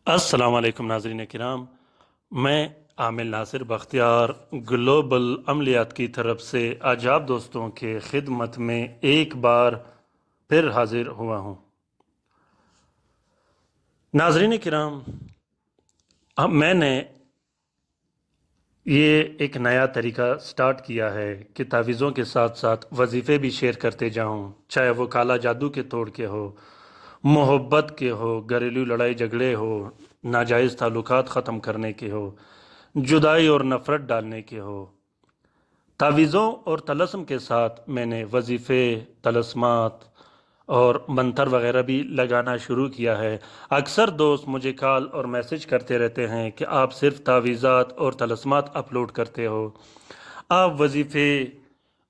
السلام علیکم ناظرین کرام، میں عامل ناصر بختیار گلوبل عملیات کی طرف سے آج آپ دوستوں کے خدمت میں ایک بار پھر حاضر ہوا ہوں۔ ناظرین کرام، میں نے یہ ایک نیا طریقہ سٹارٹ کیا ہے کہ تعویذوں کے ساتھ ساتھ وظیفے بھی شیئر کرتے جاؤں، چاہے وہ کالا جادو کے توڑ کے ہو، محبت کے ہو، گھریلو لڑائی جھگڑے ہو، ناجائز تعلقات ختم کرنے کے ہو، جدائی اور نفرت ڈالنے کے ہو۔ تعویذوں اور طلسم کے ساتھ میں نے وظیفے، طلسمات اور منتر وغیرہ بھی لگانا شروع کیا ہے۔ اکثر دوست مجھے کال اور میسج کرتے رہتے ہیں کہ آپ صرف تعویذات اور طلسمات اپلوڈ کرتے ہو، آپ وظیفے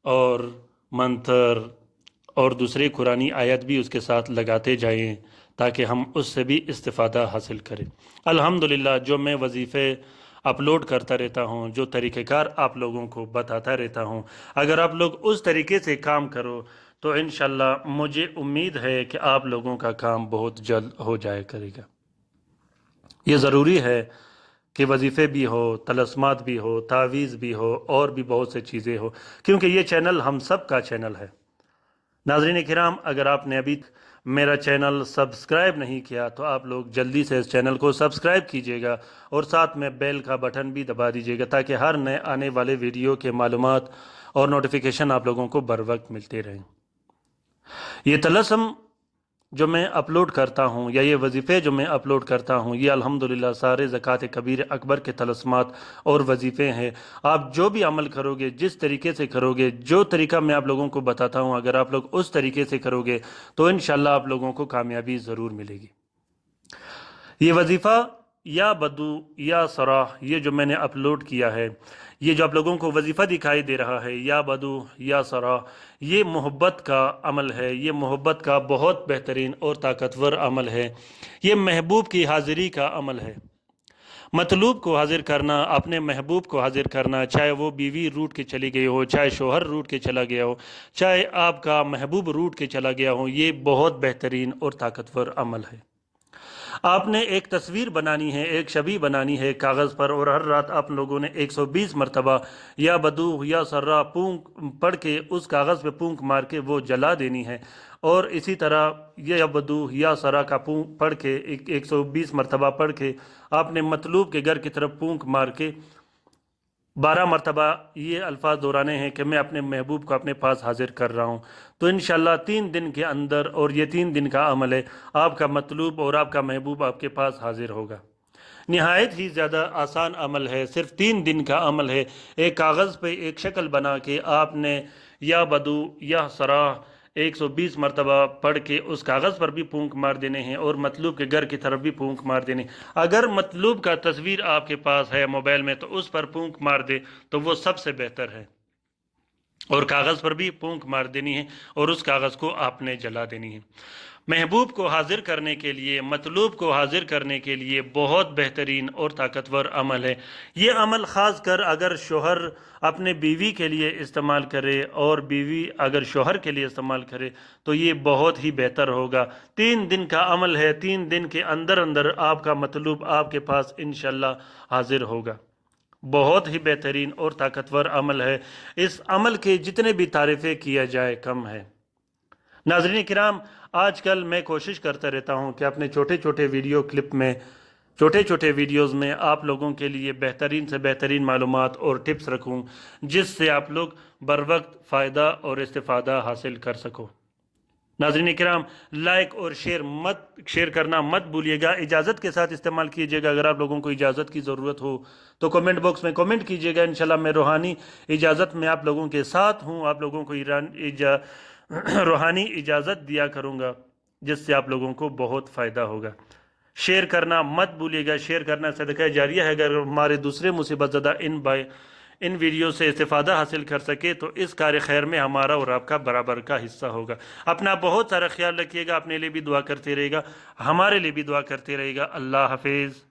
اور منتر اور دوسرے قرآنی آیت بھی اس کے ساتھ لگاتے جائیں تاکہ ہم اس سے بھی استفادہ حاصل کریں۔ الحمدللہ جو میں وظیفے اپلوڈ کرتا رہتا ہوں، جو طریقہ کار آپ لوگوں کو بتاتا رہتا ہوں، اگر آپ لوگ اس طریقے سے کام کرو تو انشاءاللہ مجھے امید ہے کہ آپ لوگوں کا کام بہت جلد ہو جائے کرے گا۔ یہ ضروری ہے کہ وظیفے بھی ہو، طلسمات بھی ہو، تعویذ بھی ہو اور بھی بہت سے چیزیں ہو، کیونکہ یہ چینل ہم سب کا چینل ہے۔ ناظرین کرام، اگر آپ نے ابھی میرا چینل سبسکرائب نہیں کیا تو آپ لوگ جلدی سے اس چینل کو سبسکرائب کیجئے گا اور ساتھ میں بیل کا بٹن بھی دبا دیجئے گا تاکہ ہر نئے آنے والے ویڈیو کے معلومات اور نوٹیفیکیشن آپ لوگوں کو بر وقت ملتے رہیں۔ یہ طلسم جو میں اپلوڈ کرتا ہوں یا یہ وظیفے جو میں اپلوڈ کرتا ہوں، یہ الحمدللہ سارے زکوٰۃ کبیر اکبر کے طلسمات اور وظیفے ہیں۔ آپ جو بھی عمل کرو گے، جس طریقے سے کرو گے، جو طریقہ میں آپ لوگوں کو بتاتا ہوں، اگر آپ لوگ اس طریقے سے کرو گے تو انشاءاللہ آپ لوگوں کو کامیابی ضرور ملے گی۔ یہ وظیفہ یا بدو یا صراح، یہ جو میں نے اپلوڈ کیا ہے، یہ جو آپ لوگوں کو وظیفہ دکھائی دے رہا ہے، یا بدو یا صراح، یہ محبت کا عمل ہے۔ یہ محبت کا بہت بہترین اور طاقتور عمل ہے۔ یہ محبوب کی حاضری کا عمل ہے۔ مطلوب کو حاضر کرنا، اپنے محبوب کو حاضر کرنا، چاہے وہ بیوی روٹ کے چلی گئی ہو، چاہے شوہر روٹ کے چلا گیا ہو، چاہے آپ کا محبوب روٹ کے چلا گیا ہو، یہ بہت بہترین اور طاقتور عمل ہے۔ آپ نے ایک تصویر بنانی ہے، ایک شبیہ بنانی ہے کاغذ پر، اور ہر رات آپ لوگوں نے 120 مرتبہ یا بدو یا سرا پونک پڑھ کے اس کاغذ پہ پونک مار کے وہ جلا دینی ہے، اور اسی طرح یا بدو یا سرا کا پونک پڑھ کے 120 مرتبہ پڑھ کے آپ نے مطلوب کے گھر کی طرف پونک مار کے 12 مرتبہ یہ الفاظ دہرانے ہیں کہ میں اپنے محبوب کو اپنے پاس حاضر کر رہا ہوں۔ تو انشاءاللہ 3 دن کے اندر، اور یہ 3 دن کا عمل ہے، آپ کا مطلوب اور آپ کا محبوب آپ کے پاس حاضر ہوگا۔ نہایت ہی زیادہ آسان عمل ہے، صرف 3 دن کا عمل ہے۔ ایک کاغذ پہ ایک شکل بنا کے آپ نے یا بدو یا صراح 120 مرتبہ پڑھ کے اس کاغذ پر بھی پونک مار دینے ہیں، اور مطلوب کے گھر کی طرف بھی پونک مار دینے۔ اگر مطلوب کا تصویر آپ کے پاس ہے موبائل میں تو اس پر پونک مار دے تو وہ سب سے بہتر ہے، اور کاغذ پر بھی پونک مار دینی ہے، اور اس کاغذ کو آپ نے جلا دینی ہے۔ محبوب کو حاضر کرنے کے لیے، مطلوب کو حاضر کرنے کے لیے بہت بہترین اور طاقتور عمل ہے۔ یہ عمل خاص کر اگر شوہر اپنے بیوی کے لیے استعمال کرے اور بیوی اگر شوہر کے لیے استعمال کرے تو یہ بہت ہی بہتر ہوگا۔ 3 دن کا عمل ہے، 3 دن کے اندر اندر آپ کا مطلوب آپ کے پاس انشاءاللہ حاضر ہوگا۔ بہت ہی بہترین اور طاقتور عمل ہے۔ اس عمل کے جتنے بھی تعریفیں کیا جائے کم ہے۔ ناظرین کرام، آج کل میں کوشش کرتا رہتا ہوں کہ اپنے چھوٹے چھوٹے ویڈیو کلپ میں، چھوٹے چھوٹے ویڈیوز میں آپ لوگوں کے لیے بہترین سے بہترین معلومات اور ٹپس رکھوں، جس سے آپ لوگ بر وقت فائدہ اور استفادہ حاصل کر سکو۔ ناظرین کرام، لائک اور شیئر کرنا مت بھولیے گا، اجازت کے ساتھ استعمال کیجیے گا۔ اگر آپ لوگوں کو اجازت کی ضرورت ہو تو کمنٹ باکس میں کمنٹ کیجیے گا، انشاءاللہ میں روحانی اجازت میں آپ لوگوں کے ساتھ ہوں، آپ لوگوں کو روحانی اجازت دیا کروں گا، جس سے آپ لوگوں کو بہت فائدہ ہوگا۔ شیئر کرنا مت بھولیے گا، شیئر کرنا صدقہ جاریہ ہے۔ اگر ہمارے دوسرے مصیبت زدہ ان ویڈیو سے استفادہ حاصل کر سکے تو اس کار خیر میں ہمارا اور آپ کا برابر کا حصہ ہوگا۔ اپنا بہت سارا خیال رکھیے گا، اپنے لیے بھی دعا کرتے رہے گا، ہمارے لیے بھی دعا کرتے رہے گا۔ اللہ حافظ۔